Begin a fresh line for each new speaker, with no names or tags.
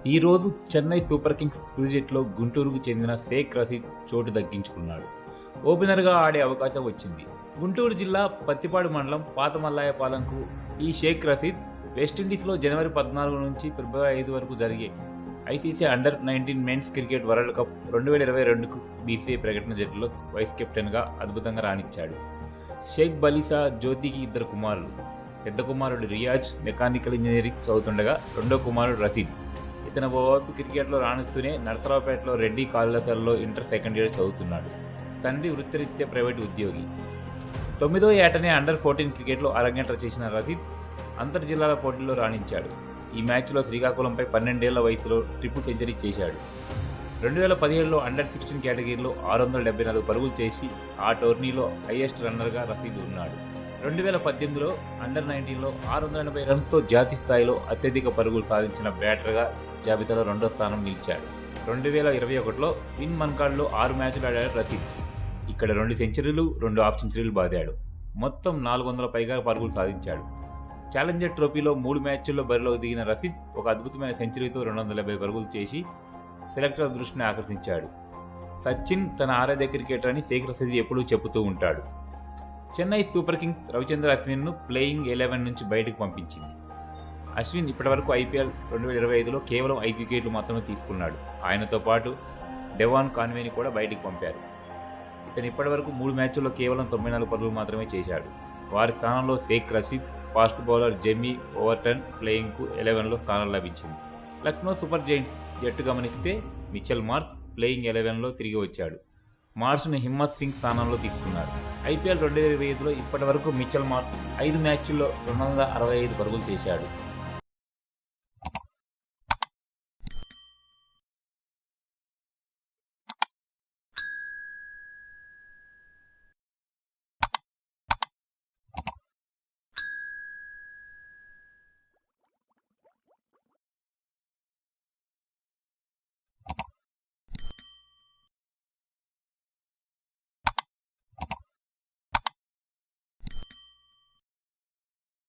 ఈరోజు Chennai super Kings క్రికెట్లో గుంటూరుకు చెందిన షేక్ రషీద్ చోటు దక్కించుకున్నాడు. ఓపెనర్గా ఆడే అవకాశం వచ్చింది. గుంటూరు జిల్లా పత్తిపాడు మండలం పాత మల్లాయపాలెంకు ఈ షేక్ రషీద్ వెస్టిండీస్లో జనవరి 14 నుంచి ఫిబ్రవరి 5 వరకు జరిగే ICC under nineteen men's cricket world cup 2022కు బీసీఐ ప్రకటన జట్టులో వైస్ కెప్టెన్గా అద్భుతంగా రాణించాడు. షేక్ బలీసా జ్యోతికి 2 కుమారులు. పెద్ద కుమారుడు రియాజ్ మెకానికల్ ఇంజనీరింగ్ చదువుతుండగా రెండో కుమారుడు రషీద్. ఇతను ఓవైపు క్రికెట్లో రాణిస్తూనే నరసరావుపేటలో రెడ్డి కళాశాలలో ఇంటర్ సెకండ్ ఇయర్ చదువుతున్నాడు. తండ్రి వృత్తిరీత్యా ప్రైవేటు ఉద్యోగి. 9వ ఏటనే అండర్-14 క్రికెట్లో అరంగేట్ర చేసిన రషీద్ అంతర్ జిల్లాల పోటీల్లో రాణించాడు. ఈ మ్యాచ్లో శ్రీకాకుళంపై 12 ఏళ్ల వయసులో ట్రిపుల్ సెంచరీ చేశాడు. 2017లో అండర్-16 కేటగిరీలో 674 పరుగులు చేసి ఆ టోర్నీలో హైయెస్ట్ రన్నర్గా రషీద్ ఉన్నాడు. 2018లో అండర్-19లో 680 రన్స్తో జాతీయ స్థాయిలో అత్యధిక పరుగులు సాధించిన బ్యాటర్గా జాబితాలో 2వ స్థానం నిలిచాడు. 2021లో విన్ మన్కాడ్లో 6 మ్యాచ్లు ఆడాడు రషీద్. ఇక్కడ 2 సెంచరీలు 2 హాఫ్ సెంచరీలు బాదాడు. మొత్తం 400 పైగా పరుగులు సాధించాడు. ఛాలెంజర్ ట్రోఫీలో 3 మ్యాచ్ల్లో బరిలోకి దిగిన రషీద్ ఒక అద్భుతమైన సెంచరీతో 270 పరుగులు చేసి సెలెక్టర్ల దృష్టిని ఆకర్షించాడు. సచిన్ తన ఆరాధ్య క్రికెటర్ అని షేక్ రషీద్ ఎప్పుడూ చెబుతూ ఉంటాడు. చెన్నై సూపర్ కింగ్స్ రవిచంద్ర అశ్విన్ను ప్లేయింగ్ 11 నుంచి బయటకు పంపించింది. అశ్విన్ ఇప్పటివరకు ఐపీఎల్ 2025లో కేవలం 5 వికెట్లు మాత్రమే తీసుకున్నాడు. ఆయనతో పాటు డెవాన్ కాన్వేని కూడా బయటకు పంపారు. ఇతను ఇప్పటివరకు 3 మ్యాచ్ల్లో కేవలం 94 పరుగులు మాత్రమే చేశాడు. వారి స్థానంలో Shaik Rashid, fast bowler Jamie Overton ప్లేయింగ్కు 11లో స్థానం లభించింది. లక్నో సూపర్ జైంట్స్ జట్టు గమనిస్తే మిచెల్ మార్ష్ ప్లేయింగ్ 11లో తిరిగి వచ్చాడు. మార్ష్ను హిమ్మత్ సింగ్ స్థానంలో తీసుకున్నారు. ఐపీఎల్ 2025లో ఇప్పటివరకు మిచెల్ మార్ష్ 5 మ్యాచ్ల్లో 265 పరుగులు చేశాడు.